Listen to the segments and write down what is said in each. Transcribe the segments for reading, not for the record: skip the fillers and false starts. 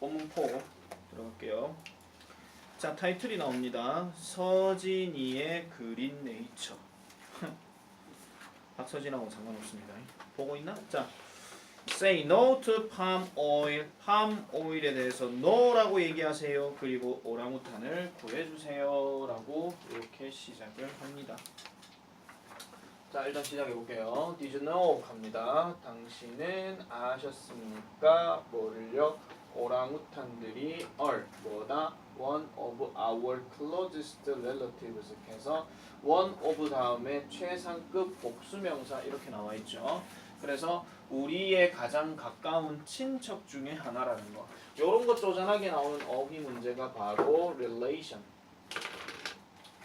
본문포 들어갈게요. 자, 타이틀이 나옵니다. 서진이의 그린 네이처. 박서진하고 상관없습니다. 보고 있나? 자, say no to palm oil. palm oil에 대해서 no라고 얘기하세요. 그리고 오랑우탄을 구해주세요라고 이렇게 시작을 합니다. 자, 일단 시작해 볼게요. Did you know? 갑니다. 당신은 아셨습니까? 뭐를요? 오랑우탄들이 are 뭐다? one of our closest relatives 해서 one of 다음에 최상급 복수명사 이렇게 나와 있죠. 그래서 우리의 가장 가까운 친척 중에 하나라는 거. 요런 거 쪼잔하게 나오는 어휘 문제가 바로 relation.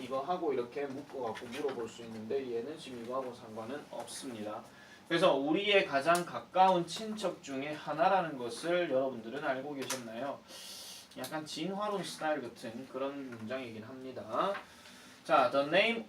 이거하고 이렇게 묶어갖고 물어볼 수 있는데 얘는 지금 이거하고 상관은 없습니다. 그래서 우리의 가장 가까운 친척 중에 하나라는 것을 여러분들은 알고 계셨나요? 약간 진화론 스타일 같은 그런 문장이긴 합니다. 자, the name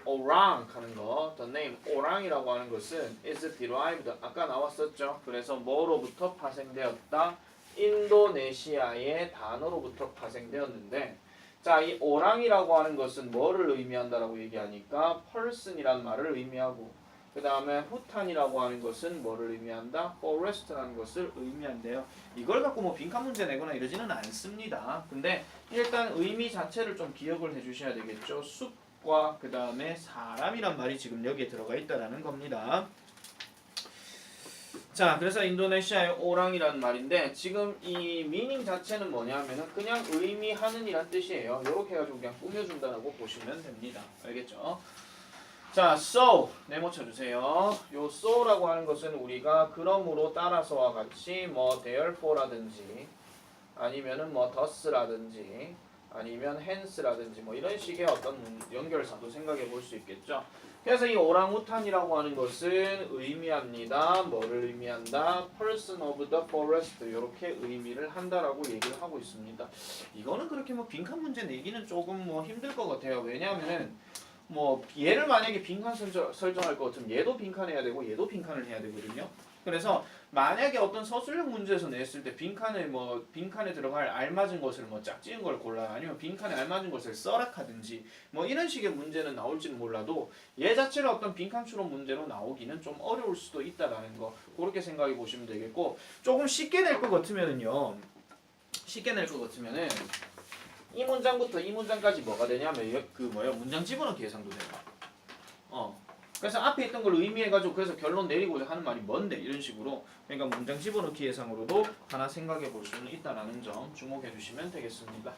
orang 하는 거, the name orang이라고 하는 것은 is derived, 아까 나왔었죠. 그래서 뭐로부터 파생되었다? 인도네시아의 단어로부터 파생되었는데, 자, 이 오랑이라고 하는 것은 뭐를 의미한다라고 얘기하니까 person이란 말을 의미하고, 그 다음에 후탄이라고 하는 것은 뭐를 의미한다? forest라는 것을 의미한대요. 이걸 갖고 뭐 빈칸 문제 내거나 이러지는 않습니다. 근데 일단 의미 자체를 좀 기억을 해주셔야 되겠죠. 숲과 그 다음에 사람이란 말이 지금 여기에 들어가 있다라는 겁니다. 자, 그래서 인도네시아의 오랑이라는 말인데 지금 이 미닝 자체는 뭐냐면은 그냥 의미하는 이란 뜻이에요. 이렇게 해가지고 그냥 꾸며준다라고 보시면 됩니다. 알겠죠? 자, so 네모 쳐주세요. 요 so라고 하는 것은 우리가 그러므로 따라서와 같이 뭐 therefore라든지 아니면은 뭐 thus라든지 아니면 hence라든지 뭐 이런 식의 어떤 연결사도 생각해 볼 수 있겠죠. 그래서 이 오랑우탄이라고 하는 것은 의미합니다. 뭐를 의미한다? person of the forest 이렇게 의미를 한다라고 얘기를 하고 있습니다. 이거는 그렇게 뭐 빈칸 문제 내기는 조금 뭐 힘들 것 같아요. 왜냐하면은 뭐 얘를 만약에 빈칸 설정할 것 같으면 얘도 빈칸해야 되고 얘도 빈칸을 해야 되거든요. 그래서 만약에 어떤 서술형 문제에서 냈을 때 빈칸에 들어갈 알맞은 것을 뭐 짝지은 걸 골라요. 아니면 빈칸에 알맞은 것을 써라하든지 뭐 이런 식의 문제는 나올지는 몰라도 얘 자체가 어떤 빈칸 추론 문제로 나오기는 좀 어려울 수도 있다라는 거 그렇게 생각해 보시면 되겠고 조금 쉽게 낼 것 같으면은요. 이 문장부터 이 문장까지 뭐가 되냐면 문장 집어넣기 예상도 돼요. 그래서 앞에 있던 걸 의미해가지고 그래서 결론 내리고자 하는 말이 뭔데 이런 식으로 그러니까 문장 집어넣기 예상으로도 하나 생각해 볼 수는 있다라는 점 주목해 주시면 되겠습니다.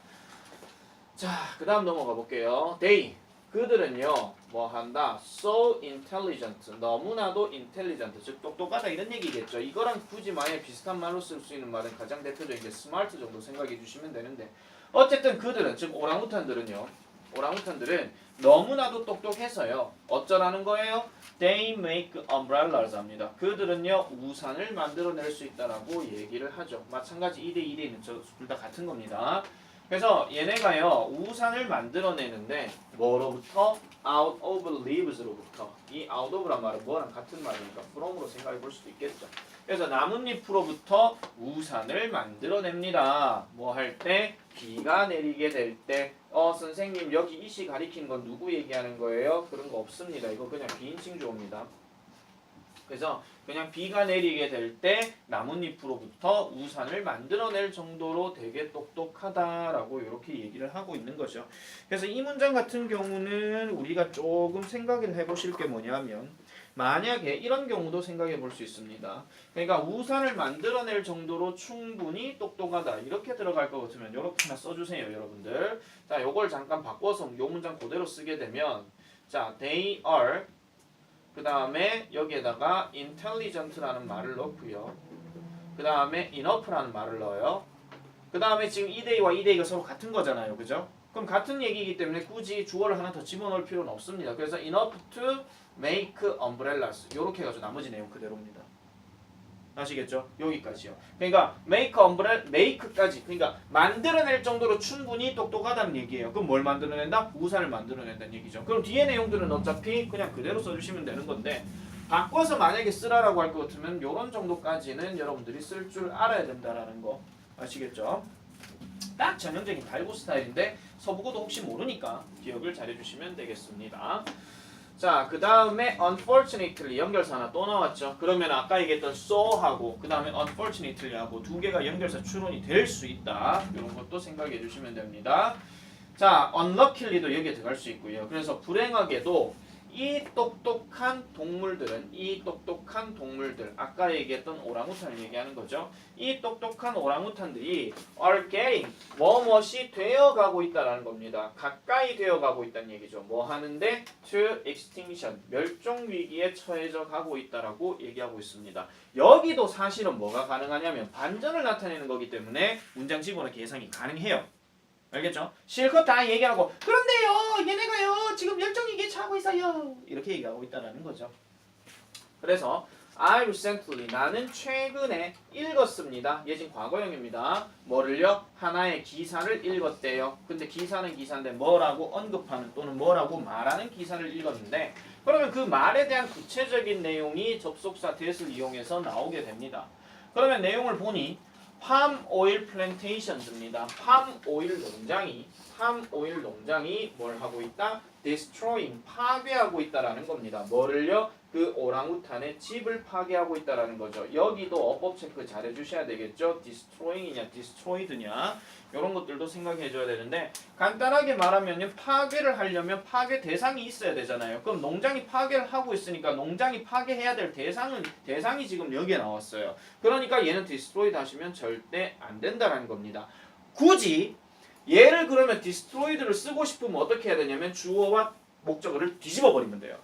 자, 그 다음 넘어가 볼게요. They 그들은요 뭐 한다? So intelligent 너무나도 intelligent 즉 똑똑하다 이런 얘기겠죠. 이거랑 굳이 만약에 비슷한 말로 쓸 수 있는 말은 가장 대표적인 게 smart 정도 생각해 주시면 되는데 어쨌든 그들은 즉 오랑우탄들은 너무나도 똑똑해서요. 어쩌라는 거예요? They make umbrellas 합니다. 그들은요 우산을 만들어낼 수 있다라고 얘기를 하죠. 마찬가지 2대 2대는 둘 다 같은 겁니다. 그래서 얘네가요 우산을 만들어내는데 뭐로부터? out of leaves로부터. 이 out of란 말은 뭐랑 같은 말이니까 from으로 생각해 볼 수도 있겠죠. 그래서 나뭇잎으로부터 우산을 만들어냅니다. 뭐 할 때? 비가 내리게 될 때. 선생님 여기 이시 가리킨 건 누구 얘기하는 거예요? 그런 거 없습니다. 이거 그냥 비인칭 주어입니다. 그래서 그냥 비가 내리게 될 때 나뭇잎으로부터 우산을 만들어낼 정도로 되게 똑똑하다라고 이렇게 얘기를 하고 있는 거죠. 그래서 이 문장 같은 경우는 우리가 조금 생각을 해보실 게 뭐냐면 만약에 이런 경우도 생각해 볼 수 있습니다. 그러니까 우산을 만들어낼 정도로 충분히 똑똑하다 이렇게 들어갈 것 같으면 이렇게 하나 써주세요 여러분들. 자, 요걸 잠깐 바꿔서 요 문장 그대로 쓰게 되면 자, they are 그 다음에 여기에다가 intelligent라는 말을 넣고요. 그 다음에 enough라는 말을 넣어요. 그 다음에 지금 이데이와 이데이가 서로 같은 거잖아요. 그죠? 그럼 같은 얘기이기 때문에 굳이 주어를 하나 더 집어넣을 필요는 없습니다. 그래서 enough to make umbrellas 이렇게 해가지고 나머지 내용 그대로입니다. 아시겠죠? 여기까지요. 그러니까 make까지 그러니까 만들어낼 정도로 충분히 똑똑하다는 얘기예요. 그럼 뭘 만들어낸다? 우산을 만들어낸다는 얘기죠. 그럼 뒤에 내용들은 어차피 그냥 그대로 써주시면 되는 건데 바꿔서 만약에 쓰라라고 할 것 같으면 이런 정도까지는 여러분들이 쓸 줄 알아야 된다라는 거 아시겠죠? 딱 전형적인 달고 스타일인데 서부고도 혹시 모르니까 기억을 잘 해주시면 되겠습니다. 자, 그 다음에 unfortunately 연결사 하나 또 나왔죠. 그러면 아까 얘기했던 so하고 그 다음에 unfortunately하고 두 개가 연결사 추론이 될 수 있다. 이런 것도 생각해 주시면 됩니다. 자, unluckily,도 여기에 들어갈 수 있고요. 그래서 불행하게도 이 똑똑한 동물들 아까 얘기했던 오랑우탄을 얘기하는 거죠. 이 똑똑한 오랑우탄들이 are getting 뭐뭇이 되어가고 있다라는 겁니다. 가까이 되어가고 있다는 얘기죠. 뭐 하는데 to extinction 멸종 위기에 처해져 가고 있다라고 얘기하고 있습니다. 여기도 사실은 뭐가 가능하냐면 반전을 나타내는 거기 때문에 문장 집어넣기 예상이 가능해요. 알겠죠? 실컷 다 얘기하고 그런데요 얘네가요 지금 멸종위기에 처하고 있어요 이렇게 얘기하고 있다는 거죠. 그래서 I recently 나는 최근에 읽었습니다. 얘 지금 과거형입니다. 뭐를요? 하나의 기사를 읽었대요. 근데 기사는 기사인데 뭐라고 언급하는 또는 뭐라고 말하는 기사를 읽었는데 그러면 그 말에 대한 구체적인 내용이 접속사 that을 이용해서 나오게 됩니다. 그러면 내용을 보니 palm oil plantations입니다. palm oil 농장이 뭘 하고 있다? destroying 파괴하고 있다라는 겁니다. 뭐를요? 그 오랑우탄의 집을 파괴하고 있다라는 거죠. 여기도 어법 체크 잘 해주셔야 되겠죠. destroying이냐 destroyed냐 이런 것들도 생각해 줘야 되는데 간단하게 말하면요 파괴를 하려면 파괴 대상이 있어야 되잖아요. 그럼 농장이 파괴를 하고 있으니까 농장이 파괴해야 될 대상이 지금 여기에 나왔어요. 그러니까 얘는 destroyed 하시면 절대 안 된다라는 겁니다. 굳이 얘를 그러면 destroyed를 쓰고 싶으면 어떻게 해야 되냐면 주어와 목적어를 뒤집어 버리면 돼요.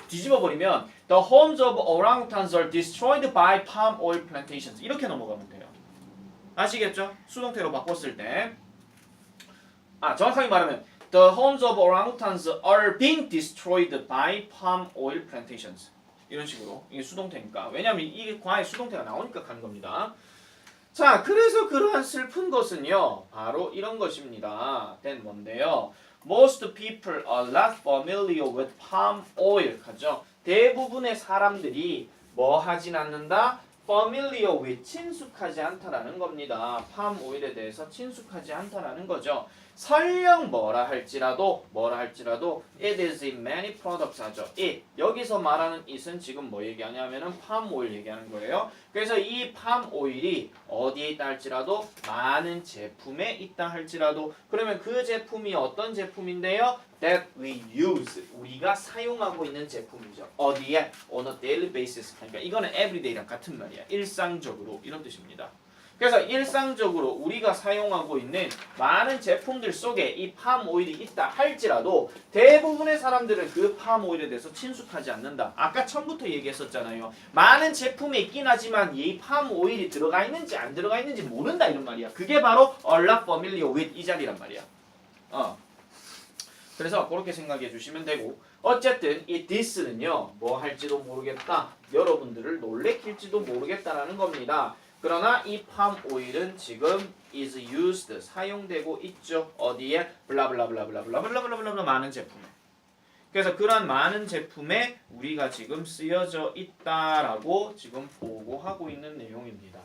뒤집어 버리면 the homes of orangutans are destroyed by palm oil plantations 이렇게 넘어가면 돼요. 아시겠죠? 수동태로 바꿨을 때 정확하게 말하면 the homes of orangutans are being destroyed by palm oil plantations 이런 식으로 이게 수동태니까 왜냐하면 이게 과에 수동태가 나오니까 가는 겁니다. 자, 그래서 그러한 슬픈 것은요 바로 이런 것입니다. then 뭔데요? Most people are not familiar with palm oil. 하죠. 대부분의 사람들이 뭐 하진 않는다? familiar with 친숙하지 않다라는 겁니다. palm oil에 대해서 친숙하지 않다라는 거죠. 설령 뭐라 할지라도 it is in many products 하죠. it 여기서 말하는 it은 지금 뭐 얘기하냐면은 palm oil 얘기하는 거예요. 그래서 이 palm oil이 어디에 있다 할지라도 많은 제품에 있다 할지라도 그러면 그 제품이 어떤 제품인데요? that we use 우리가 사용하고 있는 제품이죠. 어디에? on a daily basis. 그러니까 이거는 everyday랑 같은 말이야. 일상적으로 이런 뜻입니다. 그래서 일상적으로 우리가 사용하고 있는 많은 제품들 속에 이 팜 오일이 있다 할지라도 대부분의 사람들은 그 팜 오일에 대해서 친숙하지 않는다. 아까 처음부터 얘기했었잖아요. 많은 제품에 있긴 하지만 이 팜 오일이 들어가 있는지 안 들어가 있는지 모른다 이런 말이야. 그게 바로 are not familiar with 이 자리란 말이야. 그래서 그렇게 생각해 주시면 되고 어쨌든 이 this는요 뭐 할지도 모르겠다. 여러분들을 놀래킬지도 모르겠다라는 겁니다. 그러나 이 팜 오일은 지금 is used 사용되고 있죠. 어디에? 블라블라블라블라블라블라블라 많은 제품에. 그래서 그런 많은 제품에 우리가 지금 쓰여져 있다라고 지금 보고하고 있는 내용입니다.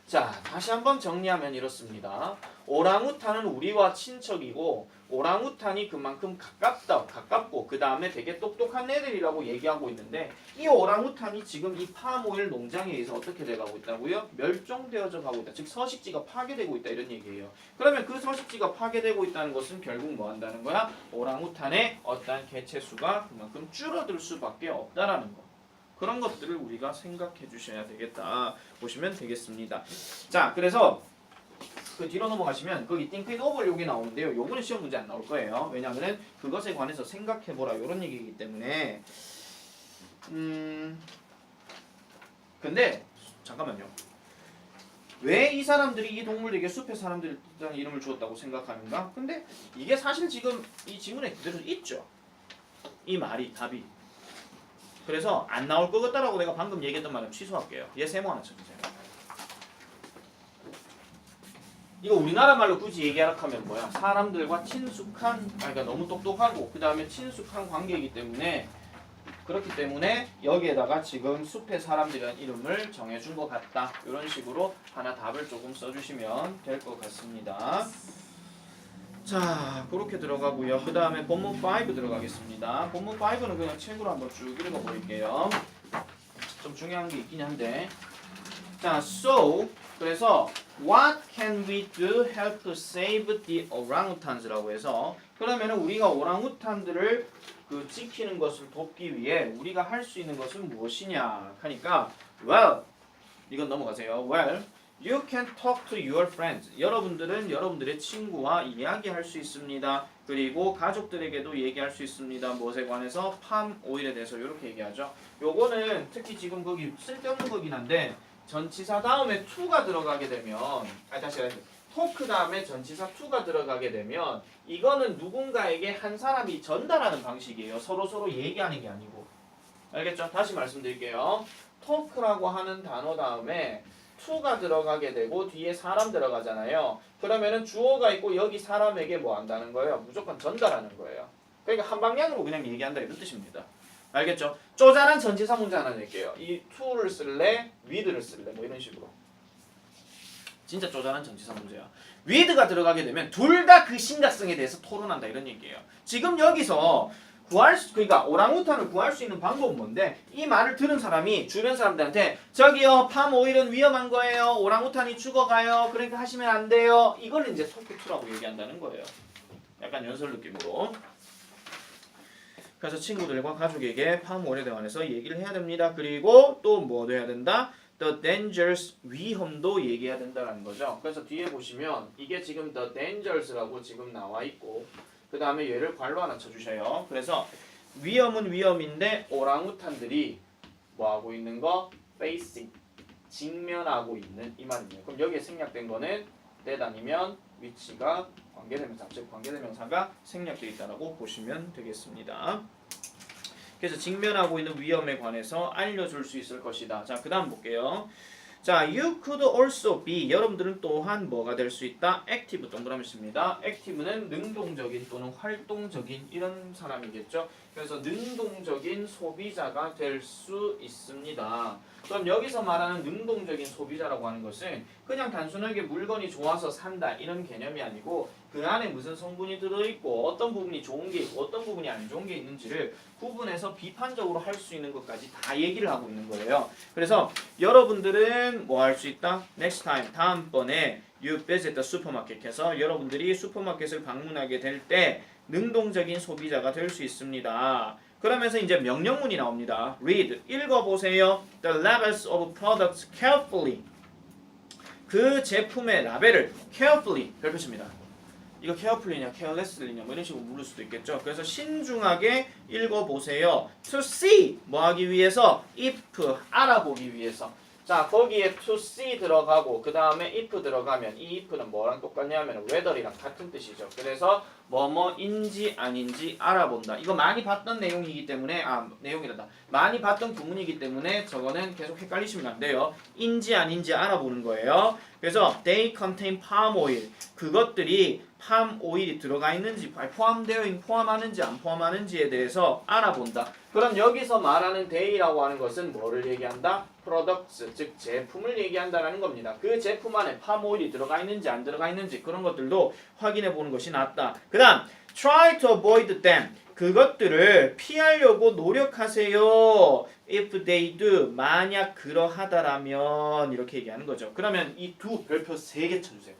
자, 다시 한번 정리하면 이렇습니다. 오랑우탄은 우리와 친척이고 오랑우탄이 그만큼 가깝고 그 다음에 되게 똑똑한 애들이라고 얘기하고 있는데 이 오랑우탄이 지금 이 팜오일 농장에 의해서 어떻게 돼가고 있다고요? 멸종되어져 가고 있다. 즉 서식지가 파괴되고 있다 이런 얘기예요. 그러면 그 서식지가 파괴되고 있다는 것은 결국 뭐 한다는 거야? 오랑우탄의 어떤 개체수가 그만큼 줄어들 수밖에 없다라는 거. 그런 것들을 우리가 생각해 주셔야 되겠다 보시면 되겠습니다. 자, 그래서 그 뒤로 넘어가시면 거기 think it over 여기 나오는데요. 요거는 시험 문제 안 나올 거예요. 왜냐하면 그것에 관해서 생각해보라 이런 얘기이기 때문에 근데 잠깐만요. 왜 이 사람들이 이 동물에게 숲의 사람들이라는 이름을 주었다고 생각하는가? 근데 이게 사실 지금 이 지문에 그대로 있죠. 이 말이 답이. 그래서 안 나올 것 같다라고 내가 방금 얘기했던 말은 취소할게요. 얘 세모 하나 쳐주세요. 이거 우리나라 말로 굳이 얘기하라 하면 뭐야? 사람들과 친숙한, 그러니까 너무 똑똑하고 그 다음에 친숙한 관계이기 때문에 그렇기 때문에 여기에다가 지금 숲의 사람들이라는 이름을 정해준 것 같다. 이런 식으로 하나 답을 조금 써주시면 될 것 같습니다. 자, 그렇게 들어가고요. 그 다음에 본문 5 들어가겠습니다. 본문 5는 그냥 책으로 한번 쭉 읽어볼게요. 좀 중요한 게 있긴 한데, 자, so 그래서 what can we do help to save the orangutans라고 해서 그러면은 우리가 오랑우탄들을 지키는 것을 돕기 위해 우리가 할 수 있는 것은 무엇이냐 하니까 well 이건 넘어가세요. well you can talk to your friends. 여러분들은 여러분들의 친구와 이야기할 수 있습니다. 그리고 가족들에게도 얘기할 수 있습니다. 무엇에 관해서? 팜 오일에 대해서 이렇게 얘기하죠. 요거는 특히 지금 거기 쓸데없는 거긴 한데 전치사 다음에 to가 들어가게 되면 다시 토크 다음에 전치사 to가 들어가게 되면 이거는 누군가에게 한 사람이 전달하는 방식이에요. 서로 얘기하는 게 아니고. 알겠죠? 다시 말씀드릴게요. 토크라고 하는 단어 다음에 to가 들어가게 되고 뒤에 사람 들어가잖아요. 그러면은 주어가 있고 여기 사람에게 뭐 한다는 거예요? 무조건 전달하는 거예요. 그러니까 한 방향으로 그냥 얘기한다 이런 뜻입니다. 알겠죠? 쪼잔한 전치사 문제 하나 낼게요. 이 to를 쓸래? with를 쓸래? 뭐 이런 식으로. 진짜 쪼잔한 전치사 문제야. with가 들어가게 되면 둘 다 그 심각성에 대해서 토론한다 이런 얘기예요. 지금 여기서 그러니까 오랑우탄을 구할 수 있는 방법은 뭔데? 이 말을 들은 사람이 주변 사람들한테 저기요 팜 오일은 위험한 거예요. 오랑우탄이 죽어가요. 그러니까 하시면 안 돼요. 이걸 이제 토크2라고 얘기한다는 거예요. 약간 연설 느낌으로. 그래서 친구들과 가족에게 팜 오일에 관해서 얘기를 해야 됩니다. 그리고 또 뭐도 해야 된다? The dangers 위험도 얘기해야 된다는 거죠. 그래서 뒤에 보시면 이게 지금 the dangers라고 지금 나와 있고 그 다음에 얘를 괄호 하나 쳐주셔요. 그래서 위험은 위험인데 오랑우탄들이 뭐 하고 있는 거? facing 직면하고 있는 이 말이네요. 그럼 여기에 생략된 거는 that 아니면 which가 관계대명사, 즉 관계대명사가 생략되어 있다라고 보시면 되겠습니다. 그래서 직면하고 있는 위험에 관해서 알려줄 수 있을 것이다. 자, 그 다음 볼게요. 자, you could also be 여러분들은 또한 뭐가 될 수 있다? active 동그라미 씁니다. active는 능동적인 또는 활동적인 이런 사람이겠죠. 그래서 능동적인 소비자가 될 수 있습니다. 그럼 여기서 말하는 능동적인 소비자라고 하는 것은 그냥 단순하게 물건이 좋아서 산다 이런 개념이 아니고 그 안에 무슨 성분이 들어있고 어떤 부분이 좋은 게 있고 어떤 부분이 안 좋은 게 있는지를 구분해서 비판적으로 할 수 있는 것까지 다 얘기를 하고 있는 거예요. 그래서 여러분들은 뭐 할 수 있다? Next time 다음번에 you visit the supermarket 해서 여러분들이 슈퍼마켓을 방문하게 될 때 능동적인 소비자가 될 수 있습니다. 그러면서 이제 명령문이 나옵니다. Read, 읽어보세요. The labels of products carefully. 그 제품의 라벨을 carefully 별표칩니다. 이거 carefully냐 carelessly냐 뭐 이런 식으로 물을 수도 있겠죠. 그래서 신중하게 읽어보세요. To see 뭐 하기 위해서? If 알아보기 위해서. 자, 거기에 to see 들어가고 그 다음에 if 들어가면 이 if는 뭐랑 똑같냐면 whether이랑 같은 뜻이죠. 그래서 뭐뭐인지 아닌지 알아본다. 이거 많이 봤던 내용이기 때문에 내용이란다. 많이 봤던 구문이기 때문에 저거는 계속 헷갈리시면 안 돼요. 인지 아닌지 알아보는 거예요. 그래서 they contain palm oil. 그것들이 팜 오일이 들어가 있는지 포함하는지 안 포함하는지에 대해서 알아본다. 그럼 여기서 말하는 they라고 하는 것은 뭐를 얘기한다? products, 즉 제품을 얘기한다라는 겁니다. 그 제품 안에 팜 오일이 들어가 있는지 안 들어가 있는지 그런 것들도 확인해 보는 것이 낫다. 그 다음 try to avoid them. 그것들을 피하려고 노력하세요. If they do, 만약 그러하다라면 이렇게 얘기하는 거죠. 그러면 이 두 별표 3개 쳐주세요.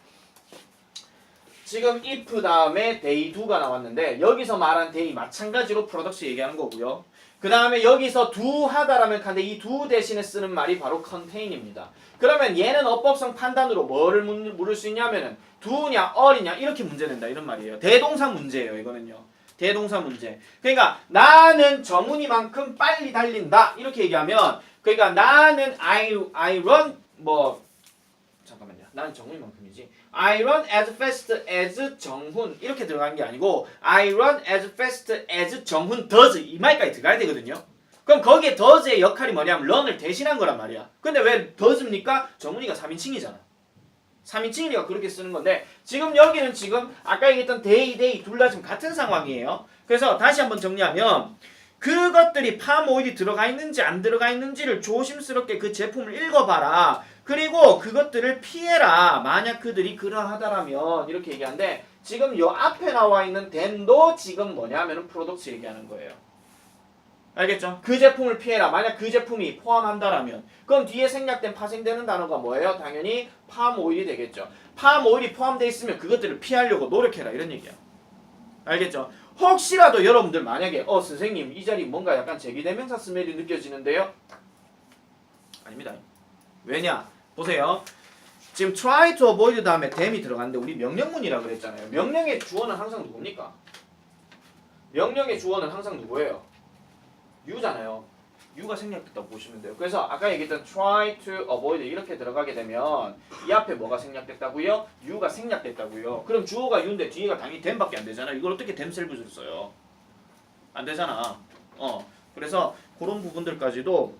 지금 if 다음에 they do가 나왔는데 여기서 말한 they 마찬가지로 products 얘기하는 거고요. 그 다음에 여기서 do 하다라면 근데 이 do 대신에 쓰는 말이 바로 contain입니다. 그러면 얘는 어법성 판단으로 뭐를 물을 수 있냐면은 do냐 all이냐 이렇게 문제 낸다 이런 말이에요. 대동사 문제예요 이거는요. 대동사 문제. 그러니까 나는 정훈이만큼 빨리 달린다 이렇게 얘기하면 그러니까 나는 I run 잠깐만요. 나는 정훈이만큼이지. I run as fast as 정훈 이렇게 들어가는 게 아니고 I run as fast as 정훈 does 이 말까지 들어가야 되거든요. 그럼 거기에 does의 역할이 뭐냐면 run을 대신한 거란 말이야. 근데 왜 does입니까? 정훈이가 3인칭이잖아. 3인칭이니까 그렇게 쓰는 건데 지금 여기는 지금 아까 얘기했던 they 둘 다 지금 같은 상황이에요. 그래서 다시 한번 정리하면 그것들이 팜 오일이 들어가 있는지 안 들어가 있는지를 조심스럽게 그 제품을 읽어봐라. 그리고 그것들을 피해라. 만약 그들이 그러하다라면 이렇게 얘기하는데 지금 요 앞에 나와 있는 then도 지금 뭐냐면은 프로덕트 얘기하는 거예요. 알겠죠? 그 제품을 피해라. 만약 그 제품이 포함한다라면 그럼 뒤에 생략된 파생되는 단어가 뭐예요? 당연히 팜 오일이 되겠죠. 팜 오일이 포함되어 있으면 그것들을 피하려고 노력해라 이런 얘기야. 알겠죠? 혹시라도 여러분들 만약에 선생님 이 자리 뭔가 약간 제기대명사 스멜이 느껴지는데요? 아닙니다. 왜냐? 보세요. 지금 try to avoid 다음에 then이 들어갔는데 우리 명령문이라 그랬잖아요. 명령의 주어는 항상 누굽니까? 명령의 주어는 항상 누구예요? you잖아요. you가 생략됐다고 보시면 돼요. 그래서 아까 얘기했던 try to avoid 이렇게 들어가게 되면 이 앞에 뭐가 생략됐다고요? you가 생략됐다고요. 그럼 주어가 you인데 뒤에가 당연히 then밖에 안 되잖아요. 이걸 어떻게 themselves를 써요? 안 되잖아. 그래서 그런 부분들까지도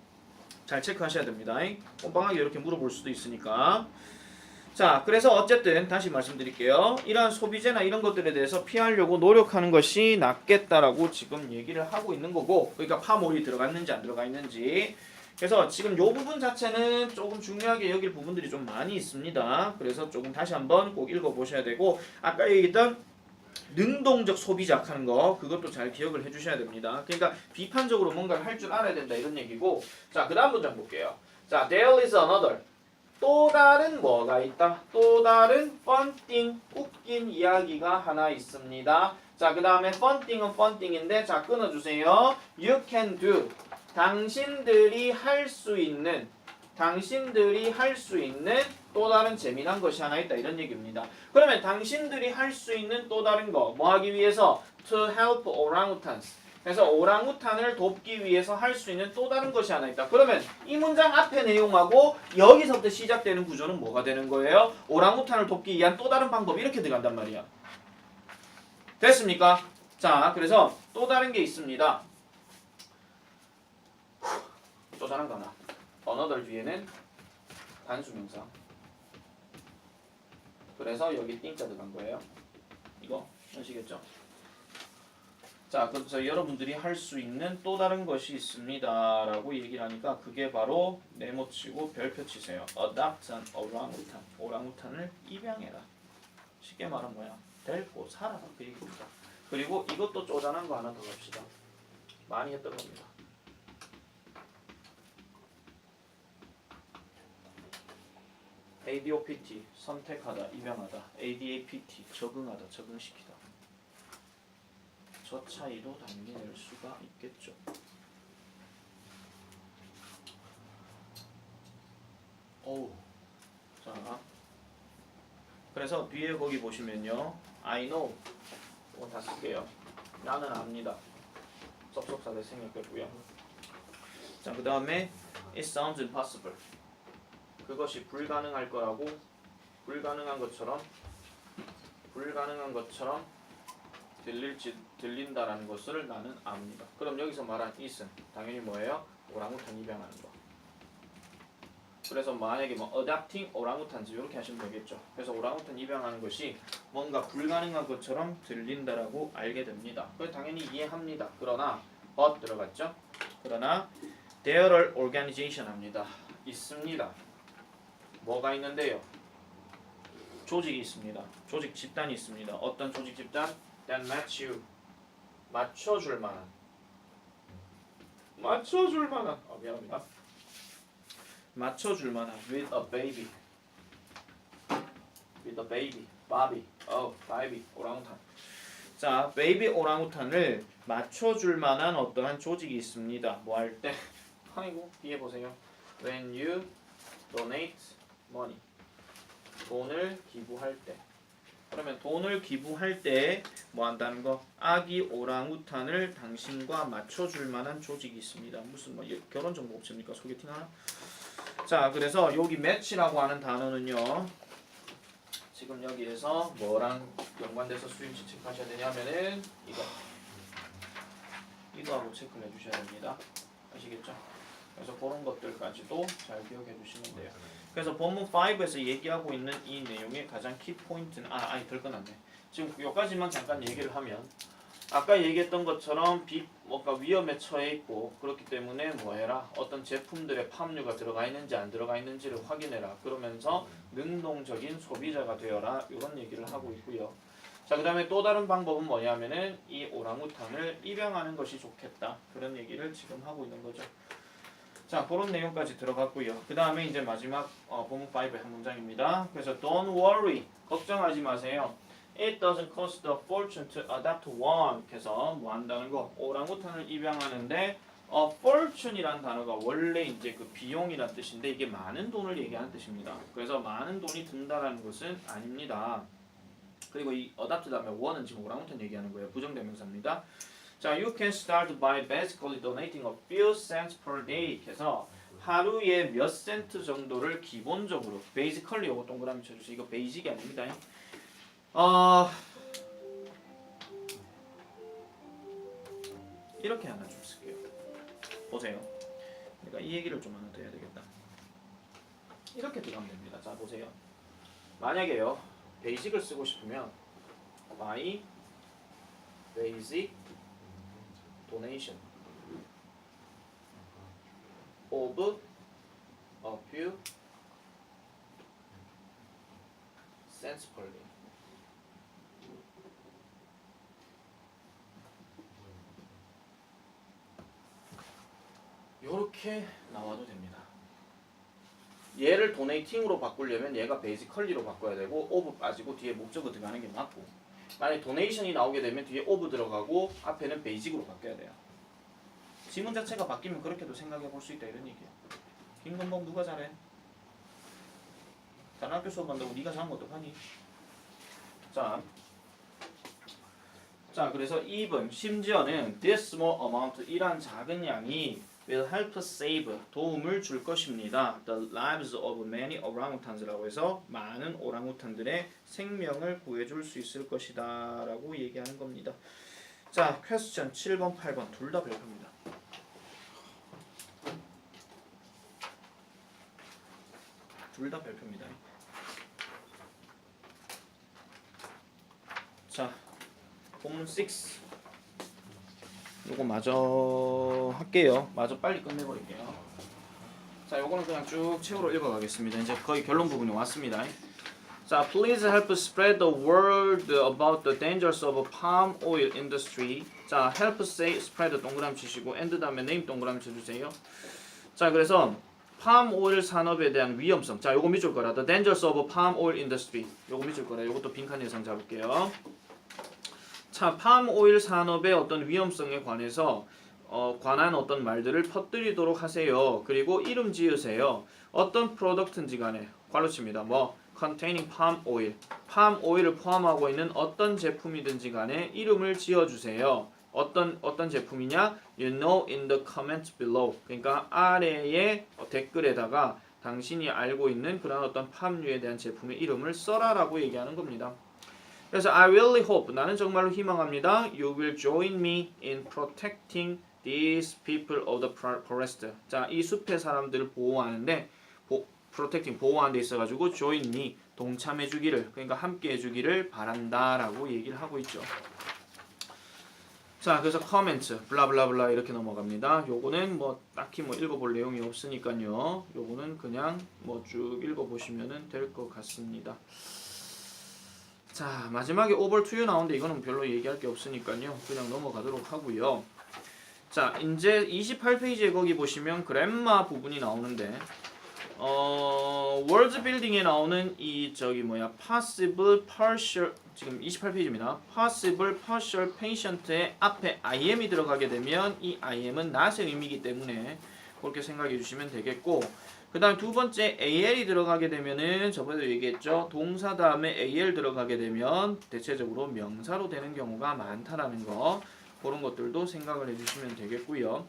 잘 체크하셔야 됩니다. 꼼방하게 이렇게 물어볼 수도 있으니까. 자, 그래서 어쨌든 다시 말씀드릴게요. 이러한 소비재나 이런 것들에 대해서 피하려고 노력하는 것이 낫겠다라고 지금 얘기를 하고 있는 거고, 그러니까 팜오일이 들어갔는지 안 들어가 있는지. 그래서 지금 요 부분 자체는 조금 중요하게 여길 부분들이 좀 많이 있습니다. 그래서 조금 다시 한번 꼭 읽어보셔야 되고, 아까 얘기했던 능동적 소비작 하는 거 그것도 잘 기억을 해주셔야 됩니다. 그러니까 비판적으로 뭔가를 할 줄 알아야 된다 이런 얘기고. 자, 그 다음 문장 볼게요. 자, there is another. 또 다른 뭐가 있다? 또 다른 fun thing, 웃긴 이야기가 하나 있습니다. 자, 그 다음에 fun thing은 fun thing인데 자, 끊어주세요. You can do. 당신들이 할 수 있는 또 다른 재미난 것이 하나 있다 이런 얘기입니다. 그러면 당신들이 할 수 있는 또 다른 거 뭐 하기 위해서? To help orangutans. 그래서 오랑우탄을 돕기 위해서 할 수 있는 또 다른 것이 하나 있다. 그러면 이 문장 앞의 내용하고 여기서부터 시작되는 구조는 뭐가 되는 거예요? 오랑우탄을 돕기 위한 또 다른 방법 이렇게 들어간단 말이야. 됐습니까? 자, 그래서 또 다른 게 있습니다. 또 다른 거 하나. another 뒤에는 단수명사. 그래서 여기 띵자 들어간 거예요. 이거 아시겠죠? 자, 그래서 여러분들이 할 수 있는 또 다른 것이 있습니다 라고 얘기를 하니까 그게 바로 네모치고 별표 치세요. adopt an orangutan. 오랑우탄을 입양해라. 쉽게 말하면 뭐야? 데리고 살아라 그 얘기입니다. 그리고 이것도 쪼잔한 거 하나 더 갑시다. 많이 했던 겁니다. ADOPT 선택하다, 입양하다. ADAPT 적응하다, 적응시키다. 저 차이도 당연히 낼 수가 있겠죠. 자, 그래서 뒤에 거기 보시면요, I know 이거 다 쓸게요. 나는 압니다. 접속사들 생략됐고요. 자, 그 다음에 it sounds impossible. 그것이 불가능할 거라고, 불가능한 것처럼 들린다라는 것을 나는 압니다. 그럼 여기서 말한 it은 당연히 뭐예요? 오랑우탄 입양하는 거. 그래서 만약에 뭐 adopting 오랑우탄즈 이렇게 하시면 되겠죠. 그래서 오랑우탄 입양하는 것이 뭔가 불가능한 것처럼 들린다라고 알게 됩니다. 그걸 당연히 이해합니다. 그러나 but 들어갔죠. 그러나 there are organization 합니다. 있습니다. 뭐가 있는데요? 조직이 있습니다. 조직 집단이 있습니다. 어떤 조직 집단? That match you. 맞춰줄 만한. 미안합니다. 맞춰줄 만한. With a baby. 바비. 바비. 오랑우탄. 자, 베이비 오랑우탄을 맞춰줄 만한 어떠한 조직이 있습니다. 뭐 할 때? 아이고, 뒤에 보세요. When you donate money. 돈을 기부할 때. 그러면 돈을 기부할 때 뭐 한다는 거? 아기 오랑우탄을 당신과 맞춰줄 만한 조직이 있습니다. 무슨 뭐 결혼 정보 업체입니까? 소개팅 하나? 자, 그래서 여기 매치라고 하는 단어는요. 지금 여기에서 뭐랑 연관돼서 수임시 체크하셔야 되냐면은 이거하고 체크를 해주셔야 됩니다. 아시겠죠? 그래서 그런 것들까지도 잘 기억해 주시면 돼요. 그래서 본문 5에서 얘기하고 있는 이 내용의 가장 키 포인트는 덜 끝났네. 지금 여기까지만 잠깐 얘기를 하면 아까 얘기했던 것처럼 뭔가 위험에 처해 있고 그렇기 때문에 뭐 해라? 어떤 제품들의 팜유가 들어가 있는지 안 들어가 있는지를 확인해라. 그러면서 능동적인 소비자가 되어라. 이런 얘기를 하고 있고요. 자, 그 다음에 또 다른 방법은 뭐냐면은 이 오랑우탄을 입양하는 것이 좋겠다. 그런 얘기를 지금 하고 있는 거죠. 자, 그런 내용까지 들어갔고요. 그 다음에 이제 마지막 본문 5의 한 문장입니다. 그래서 don't worry, 걱정하지 마세요. It doesn't cost a fortune to adopt one. 그래서 뭐 한다는 거, 오랑우탄을 입양하는데 fortune이란 단어가 원래 이제 그 비용이란 뜻인데 이게 많은 돈을 얘기하는 뜻입니다. 그래서 많은 돈이 든다라는 것은 아닙니다. 그리고 이 adopt 다음에 one은 지금 오랑우탄 얘기하는 거예요. 부정대명사입니다. 자, you can start by basically donating a few cents per day. 해서 하루에 몇 센트 정도를 기본적으로 basically 요거 동그라미 쳐주세요. 이거 베이직이 아닙니다. 이렇게 하나 좀 쓸게요. 보세요. 내가 이 얘기를 좀 하나 더 해야 되겠다. 이렇게 들어가면 됩니다. 자, 보세요. 만약에요, 베이직을 쓰고 싶으면 by basic donation of a few cents per day. 요렇게 나와도 됩니다. 얘를 도네이팅으로 바꾸려면 얘가 베이지컬리로 바꿔야 되고 오브 빠지고 뒤에 목적어 들어가는 게 맞고, 만약에 도네이션이 나오게 되면 뒤에 오브 들어가고 앞에는 베이직으로 바뀌어야 돼요. 지문 자체가 바뀌면 그렇게도 생각해 볼 수 있다 이런 얘기예요. 김건봉 누가 잘해? 다른 학교 수업 한다고 네가 잘한 것도 하니? 자, 그래서 even 심지어는 this small amount 이란 작은 양이 will help save 도움을 줄 것입니다. The lives of many orangutans라고 해서 많은 오랑우탄들의 생명을 구해줄 수 있을 것이다라고 얘기하는 겁니다. 자, 퀘스천 7번, 8번 둘 다 별표입니다. 둘 다 별표입니다. 자, 본문 6 요거 마저 할게요. 마저 빨리 끝내버릴게요. 자, 요거는 그냥 쭉 책으로 읽어가겠습니다. 이제 거의 결론 부분이 왔습니다. 자, please help spread the word about the dangers of palm oil industry. 자, help say spread 동그라미 치시고 and 다음에 name 동그라미 쳐주세요. 자, 그래서 palm oil 산업에 대한 위험성. 자, 요거 밑줄 거라. The dangers of palm oil industry. 요거 밑줄 거라. 요것도 빈칸 예상 잡을게요. 자, 팜오일 산업의 어떤 위험성에 관해서 관한 어떤 말들을 퍼뜨리도록 하세요. 그리고 이름 지으세요. 어떤 프로덕트인지 간에 괄호칩니다. 뭐 containing palm oil, palm oil을 포함하고 있는 어떤 제품이든지 간에 이름을 지어주세요. 어떤 제품이냐? You know in the comments below. 그러니까 아래의 댓글에다가 당신이 알고 있는 그런 어떤 팜유에 대한 제품의 이름을 써라라고 얘기하는 겁니다. 그래서 I really hope, 나는 정말로 희망합니다. You will join me in protecting these people of the forest. 자, 이 숲의 사람들을 보호하는데 protecting, 보호하는 데 있어가지고 join me, 동참해주기를, 그러니까 함께해주기를 바란다라고 얘기를 하고 있죠. 자, 그래서 comment, 블라블라블라 이렇게 넘어갑니다. 요거는 뭐 딱히 뭐 읽어볼 내용이 없으니까요. 요거는 그냥 뭐 쭉 읽어보시면 될 것 같습니다. 자, 마지막에 over to you 나오는데 이거는 별로 얘기할 게 없으니까요. 그냥 넘어가도록 하고요. 자, 이제 28페이지에 거기 보시면 그랜마 부분이 나오는데 월드 빌딩에 나오는 이 possible partial, 지금 28페이지입니다. possible partial patient의 앞에 IM이 들어가게 되면 이 IM은 not의 의미이기 때문에 그렇게 생각해 주시면 되겠고, 그 다음 두 번째 AL이 들어가게 되면은 저번에도 얘기했죠. 동사 다음에 AL 들어가게 되면 대체적으로 명사로 되는 경우가 많다라는 거, 그런 것들도 생각을 해주시면 되겠고요.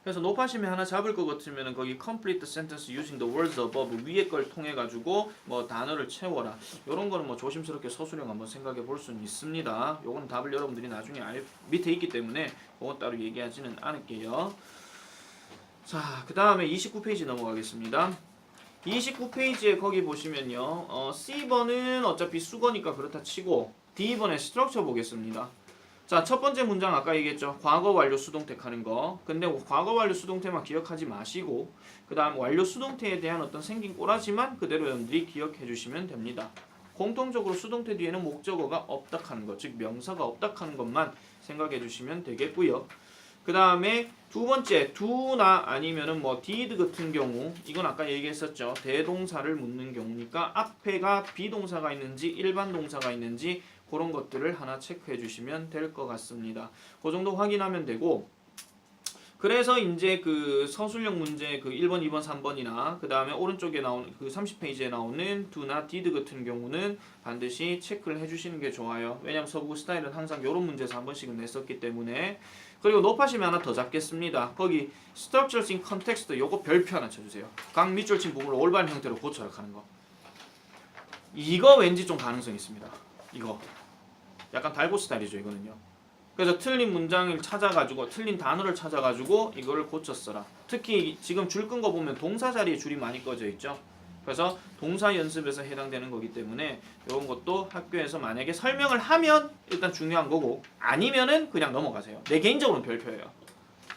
그래서 높아심에 하나 잡을 것 같으면 거기 complete sentence using the words above 위에 걸 통해 가지고 뭐 단어를 채워라. 이런 거는 뭐 조심스럽게 서술형 한번 생각해 볼 수는 있습니다. 요건 답을 여러분들이 나중에 밑에 있기 때문에 그건 따로 얘기하지는 않을게요. 자, 그 다음에 29페이지 넘어가겠습니다. 29페이지에 거기 보시면요, C번은 어차피 수거니까 그렇다 치고 D번의 스트럭처 보겠습니다. 자, 첫 번째 문장 아까 얘기했죠. 과거 완료 수동태 하는 거. 근데 과거 완료 수동태만 기억하지 마시고 그 다음 완료 수동태에 대한 어떤 생긴 꼬라지만 그대로 여러분들이 기억해 주시면 됩니다. 공통적으로 수동태 뒤에는 목적어가 없다 하는 것, 즉 명사가 없다 하는 것만 생각해 주시면 되겠고요. 그 다음에 두 번째, do나 아니면은 뭐 did 같은 경우, 이건 아까 얘기했었죠. 대동사를 묻는 경우니까 앞에가 비동사가 있는지 일반 동사가 있는지 그런 것들을 하나 체크해 주시면 될 것 같습니다. 그 정도 확인하면 되고, 그래서 이제 그 서술형 문제 그 1번, 2번, 3번이나 그 다음에 오른쪽에 나오는 그 30페이지에 나오는 do나 did 같은 경우는 반드시 체크를 해주시는 게 좋아요. 왜냐하면 서부 스타일은 항상 이런 문제에서 한 번씩은 냈었기 때문에. 그리고 높아시면 하나 더 잡겠습니다. 거기 structures in context 요거 별표 하나 쳐주세요. 각 밑줄 친 부분을 올바른 형태로 고쳐라 하는 거. 이거 왠지 좀 가능성 있습니다. 이거 약간 달고 스타일이죠 이거는요. 그래서 틀린 문장을 찾아가지고 틀린 단어를 찾아가지고 이거를 고쳤어라. 특히 지금 줄 끈 거 보면 동사 자리에 줄이 많이 꺼져 있죠. 그래서 동사 연습에서 해당되는 거기 때문에 이런 것도 학교에서 만약에 설명을 하면 일단 중요한 거고 아니면은 그냥 넘어가세요. 내 개인적으로는 별표예요.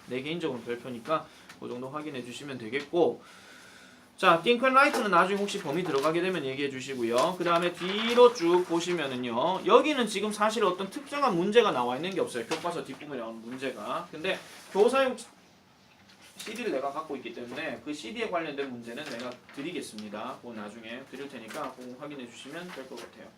내 개인적으로는 별표니까 그 정도 확인해 주시면 되겠고, 자, think and write는 나중에 혹시 범위 들어가게 되면 얘기해 주시고요. 그 다음에 뒤로 쭉 보시면은요. 여기는 지금 사실 어떤 특정한 문제가 나와 있는 게 없어요. 교과서 뒷부분에 나오는 문제가. 근데 교사용 CD를 내가 갖고 있기 때문에 그 CD에 관련된 문제는 내가 드리겠습니다. 그건 나중에 드릴 테니까 그거 확인해 주시면 될 것 같아요.